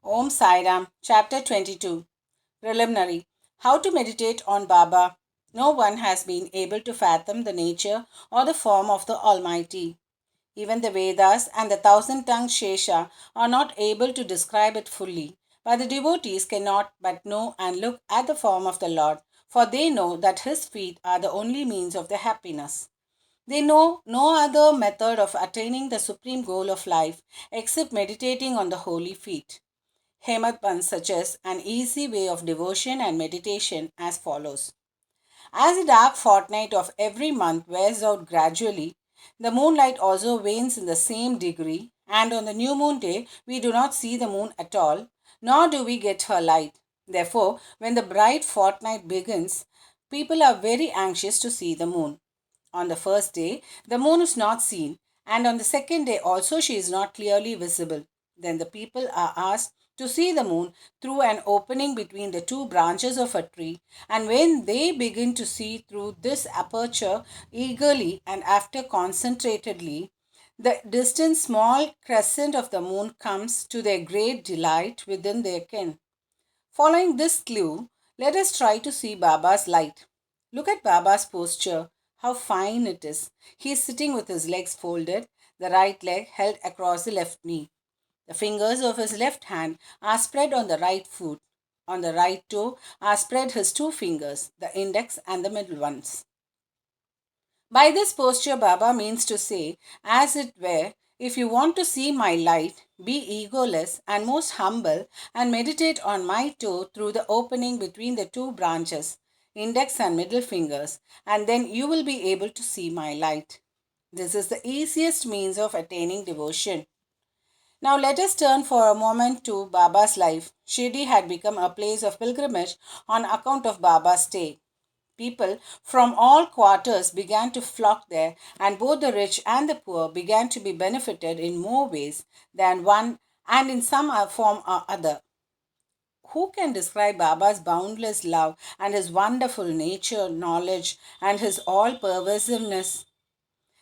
Om Sairam, Chapter 22. Preliminary. How to meditate on Baba. No one has been able to fathom the nature or the form of the Almighty. Even the Vedas and the thousand-tongued Shesha are not able to describe it fully. But the devotees cannot but know and look at the form of the Lord, for they know that his feet are the only means of their happiness. They know no other method of attaining the supreme goal of life except meditating on the holy feet. Hemad Pant suggests an easy way of devotion and meditation as follows. As the dark fortnight of every month wears out gradually, the moonlight also wanes in the same degree, and on the new moon day we do not see the moon at all, nor do we get her light. Therefore, when the bright fortnight begins, people are very anxious to see the moon. On the first day, the moon is not seen, and on the second day also she is not clearly visible. Then the people are asked to see the moon through an opening between the two branches of a tree, and when they begin to see through this aperture eagerly and after concentratedly, the distant small crescent of the moon comes to their great delight within their ken. Following this clue, let us try to see Baba's light. Look at Baba's posture, how fine it is. He is sitting with his legs folded, the right leg held across the left knee. The fingers of his left hand are spread on the right foot. On the right toe are spread his two fingers, the index and the middle ones. By this posture, Baba means to say, as it were, if you want to see my light, be egoless and most humble and meditate on my toe through the opening between the two branches, index and middle fingers, and then you will be able to see my light. This is the easiest means of attaining devotion. Now let us turn for a moment to Baba's life. Shirdi had become a place of pilgrimage on account of Baba's stay. People from all quarters began to flock there, and both the rich and the poor began to be benefited in more ways than one and in some form or other. Who can describe Baba's boundless love and his wonderful nature, knowledge, and his all pervasiveness?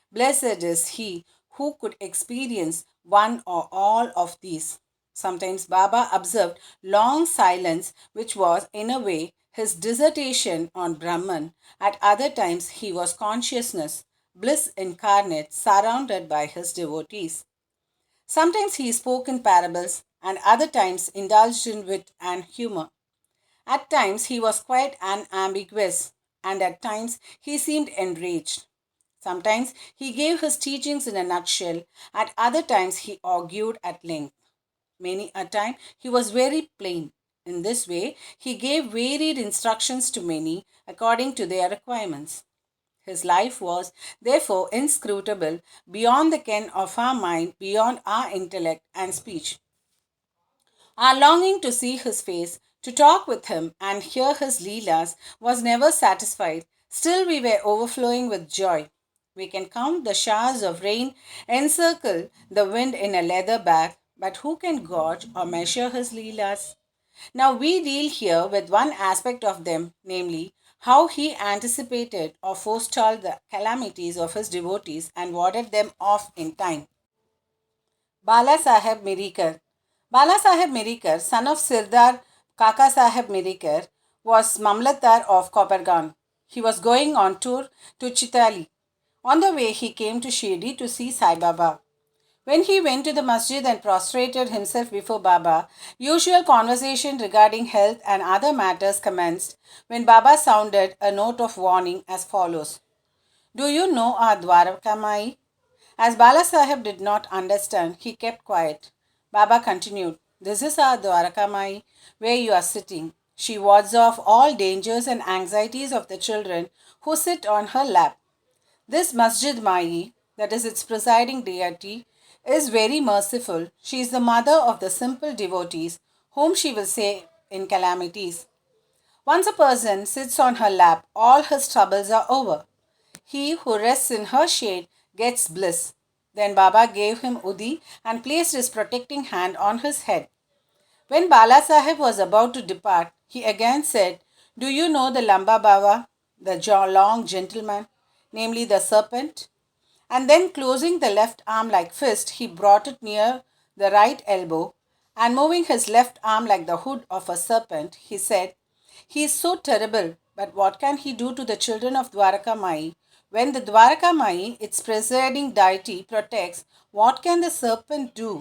Blessed is he who could experience one or all of these. Sometimes Baba observed long silence, which was, in a way, his dissertation on Brahman. At other times, he was consciousness, bliss incarnate, surrounded by his devotees. Sometimes he spoke in parables, and other times indulged in wit and humor. At times he was quite unambiguous, and at times he seemed enraged. Sometimes he gave his teachings in a nutshell, at other times he argued at length. Many a time he was very plain. In this way, he gave varied instructions to many according to their requirements. His life was therefore inscrutable, beyond the ken of our mind, beyond our intellect and speech. Our longing to see his face, to talk with him, and hear his leelas was never satisfied. Still, we were overflowing with joy. We can count the showers of rain encircle the wind in a leather bag, but who can gauge or measure his leelas? Now we deal here with one aspect of them, namely, how he anticipated or forestalled the calamities of his devotees and warded them off in time. Bala Saheb Mirikar. Bala Saheb Mirikar, son of Sirdar Kaka Saheb Mirikar, was Mamlatdar of Kopergaon. He was going on tour to Chitali. On the way, he came to Shirdi to see Sai Baba. When he went to the masjid and prostrated himself before Baba, usual conversation regarding health and other matters commenced when Baba sounded a note of warning as follows. Do you know our Dwarakamai? As Bala Sahib did not understand, he kept quiet. Baba continued, this is our Dwarakamai, where you are sitting. She wards off all dangers and anxieties of the children who sit on her lap. This Masjid Mai, that is its presiding deity, is very merciful. She is the mother of the simple devotees, whom she will save in calamities. Once a person sits on her lap, all his troubles are over. He who rests in her shade gets bliss. Then Baba gave him Udi and placed his protecting hand on his head. When Bala Sahib was about to depart, he again said, do you know the Lamba Baba, the long gentleman, namely the serpent? And then closing the left arm like fist, he brought it near the right elbow and moving his left arm like the hood of a serpent, he said, "He is so terrible, but what can he do to the children of Dwaraka Mai? When the Dwaraka Mai, its presiding deity, protects, what can the serpent do?"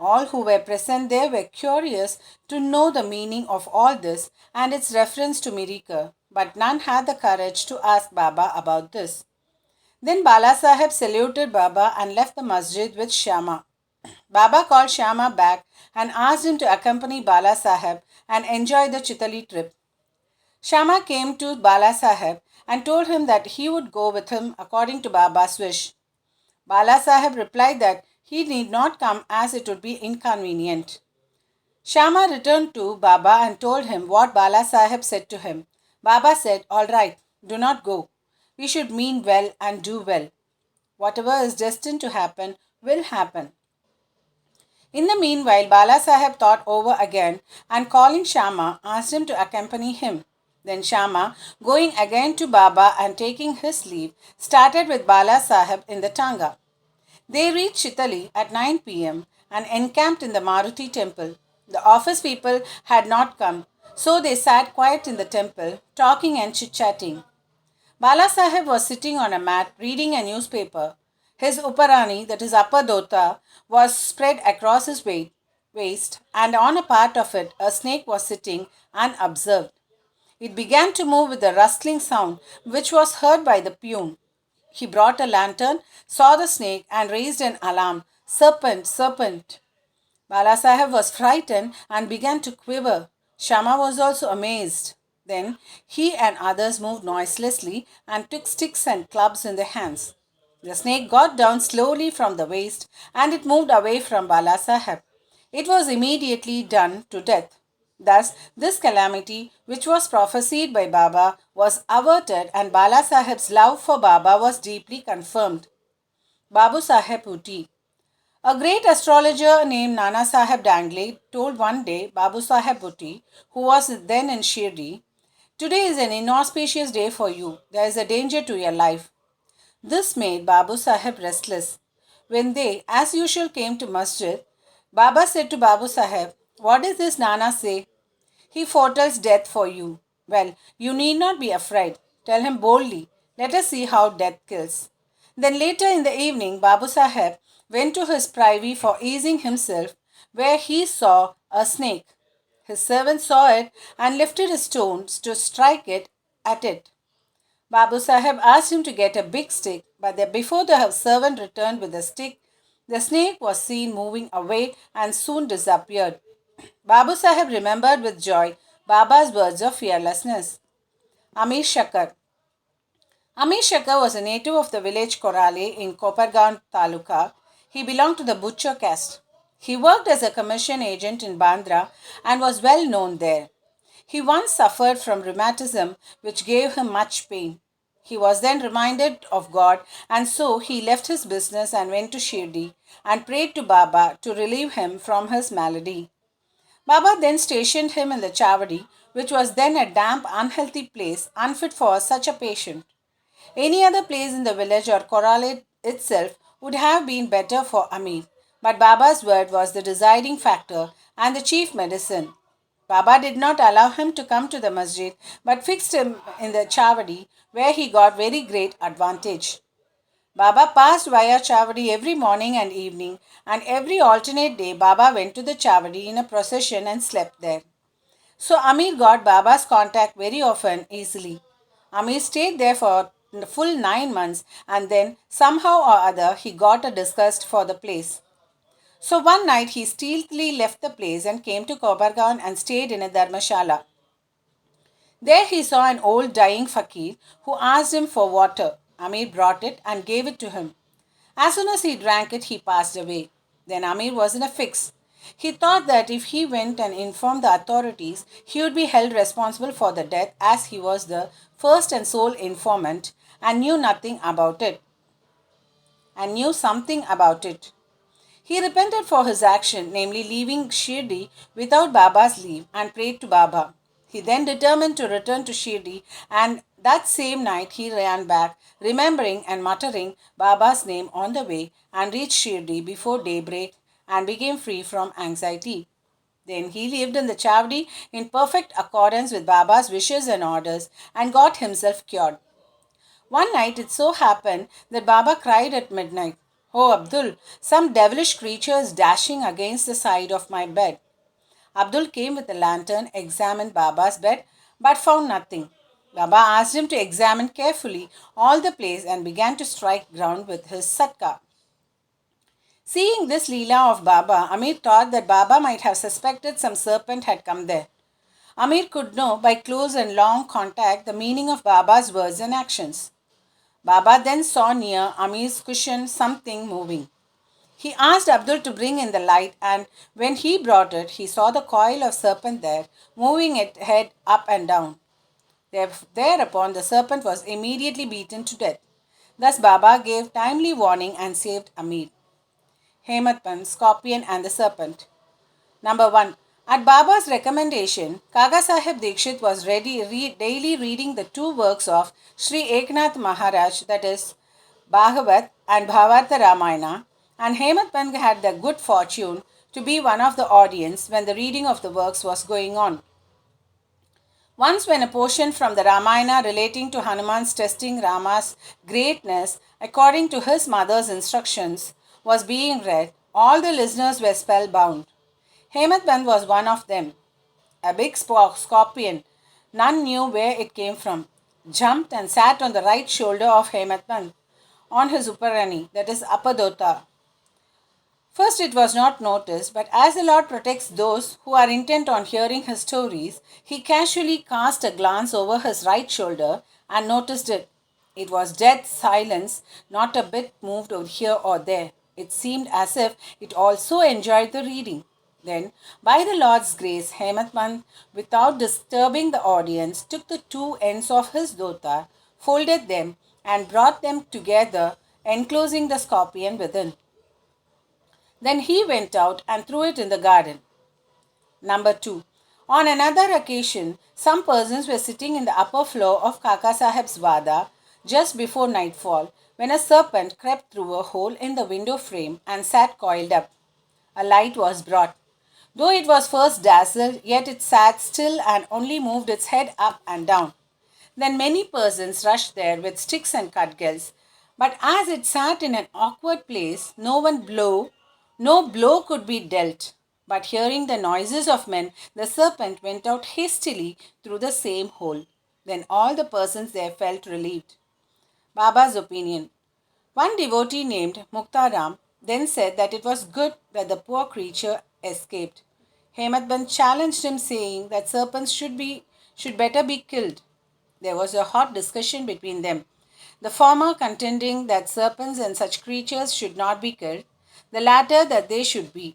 All who were present there were curious to know the meaning of all this and its reference to Mirika, but none had the courage to ask Baba about this. Then Bala Sahib saluted Baba and left the masjid with Shyama. Baba called Shyama back and asked him to accompany Bala Sahib and enjoy the Chitali trip. Shyama came to Bala Sahib and told him that he would go with him according to Baba's wish. Bala Sahib replied that he need not come as it would be inconvenient. Shyama returned to Baba and told him what Bala Sahib said to him. Baba said, "All right, do not go. We should mean well and do well. Whatever is destined to happen will happen." In the meanwhile, Bala Sahib thought over again and calling Shama asked him to accompany him. Then Shama, going again to Baba and taking his leave, started with Bala Sahib in the Tanga. They reached Chitali at 9 p.m. and encamped in the Maruti temple. The office people had not come, so they sat quiet in the temple, talking and chit-chatting. Bala Sahib was sitting on a mat reading a newspaper. His uparani, that is upper dhota, was spread across his waist, and on a part of it a snake was sitting unobserved. It began to move with a rustling sound, which was heard by the peon. He brought a lantern, saw the snake, and raised an alarm. "Serpent, serpent!" Bala Sahib was frightened and began to quiver. Shama was also amazed. Then he and others moved noiselessly and took sticks and clubs in their hands. The snake got down slowly from the waist and it moved away from Bala Sahib. It was immediately done to death. Thus, this calamity, which was prophesied by Baba, was averted and Bala Sahib's love for Baba was deeply confirmed. Babu Sahib Uti. A great astrologer named Nana Sahib Dangle told one day Babu Sahib Bhutti, who was then in Shirdi, "Today is an inauspicious day for you. There is a danger to your life." This made Babu Sahib restless. When they, as usual, came to masjid, Baba said to Babu Sahib, "What does this Nana say?" "He foretells death for you." "Well, you need not be afraid. Tell him boldly. Let us see how death kills." Then later in the evening, Babu Sahib went to his privy for easing himself, where he saw a snake. His servant saw it and lifted his stones to strike it at it. Babu Sahib asked him to get a big stick, but before the servant returned with the stick, the snake was seen moving away and soon disappeared. Babu Sahib remembered with joy Baba's words of fearlessness. Amir Shakar. Amir Shakar was a native of the village Korale in Kopargaon Taluka. He belonged to the butcher caste. He worked as a commission agent in Bandra and was well known there. He once suffered from rheumatism, which gave him much pain. He was then reminded of God, and so he left his business and went to Shirdi and prayed to Baba to relieve him from his malady. Baba then stationed him in the Chavadi, which was then a damp, unhealthy place unfit for such a patient. Any other place in the village or Korale itself would have been better for Amir, but Baba's word was the deciding factor and the chief medicine. Baba did not allow him to come to the masjid but fixed him in the Chavadi where he got very great advantage. Baba passed via Chavadi every morning and evening, and every alternate day Baba went to the Chavadi in a procession and slept there. So Amir got Baba's contact very often easily. Amir stayed there for the full 9 months and then somehow or other he got a disgust for the place. So one night he stealthily left the place and came to Kobargaon and stayed in a dharmashala. There he saw an old dying fakir who asked him for water. Amir brought it and gave it to him. As soon as he drank it, he passed away. Then Amir was in a fix. He thought that if he went and informed the authorities, he would be held responsible for the death as he was the first and sole informant and knew nothing about it and knew something about it. He repented for his action, namely leaving Shirdi without Baba's leave, and prayed to Baba. He then determined to return to Shirdi, and that same night he ran back, remembering and muttering Baba's name on the way, and reached Shirdi before daybreak and became free from anxiety. Then he lived in the Chavdi in perfect accordance with Baba's wishes and orders and got himself cured. One night it so happened that Baba cried at midnight, "Oh Abdul, some devilish creature is dashing against the side of my bed." Abdul came with a lantern, examined Baba's bed, but found nothing. Baba asked him to examine carefully all the place and began to strike ground with his satka. Seeing this Leela of Baba, Amir thought that Baba might have suspected some serpent had come there. Amir could know by close and long contact the meaning of Baba's words and actions. Baba then saw near Amir's cushion something moving. He asked Abdul to bring in the light, and when he brought it, he saw the coil of serpent there, moving its head up and down. Thereupon, the serpent was immediately beaten to death. Thus, Baba gave timely warning and saved Amir. Hematpan, Scorpion, and the Serpent. Number 1. At Baba's recommendation, Kaga Sahib Dikshit was daily reading the two works of Sri Eknath Maharaj, that is, Bhagavat and Bhavartha Ramayana, and Hemat Pant had the good fortune to be one of the audience when the reading of the works was going on. Once, when a portion from the Ramayana relating to Hanuman's testing Rama's greatness according to his mother's instructions was being read, all the listeners were spellbound. Hemat Pant was one of them. A big scorpion, none knew where it came from, jumped and sat on the right shoulder of Hemat Pant, on his Uparani, that is Apadota. First, it was not noticed, but as the Lord protects those who are intent on hearing his stories, he casually cast a glance over his right shoulder and noticed it. It was dead silence, not a bit moved here or there. It seemed as if it also enjoyed the reading. Then, by the Lord's grace, Hematman, without disturbing the audience, took the two ends of his dhota, folded them, and brought them together, enclosing the scorpion within. Then he went out and threw it in the garden. Number 2. On another occasion, some persons were sitting in the upper floor of Kaka Sahib's Vada just before nightfall when a serpent crept through a hole in the window frame and sat coiled up. A light was brought. Though it was first dazzled, yet it sat still and only moved its head up and down. Then many persons rushed there with sticks and cudgels, but as it sat in an awkward place, no blow could be dealt. But hearing the noises of men, the serpent went out hastily through the same hole. Then all the persons there felt relieved. Baba's opinion. One devotee named Muktaram then said that it was good that the poor creature escaped. Hematband challenged him, saying that serpents should better be killed. There was a hot discussion between them, the former contending that serpents and such creatures should not be killed, the latter that they should be.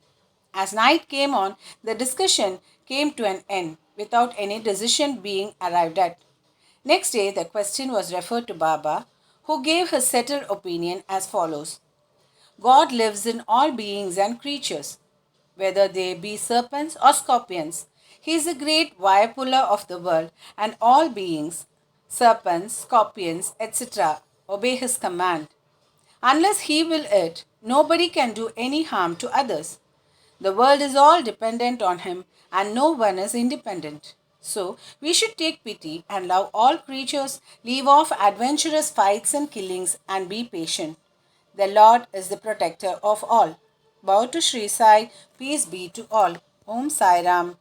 As night came on, the discussion came to an end without any decision being arrived at. Next day, the question was referred to Baba, who gave his settled opinion as follows: God lives in all beings and creatures, whether they be serpents or scorpions. He is the great Vayapulla of the world, and all beings, serpents, scorpions, etc., obey his command. Unless he will it, nobody can do any harm to others. The world is all dependent on him, and no one is independent. So, we should take pity and love all creatures, leave off adventurous fights and killings, and be patient. The Lord is the protector of all. Bow to Sri Sai, peace be to all. Om Sairam.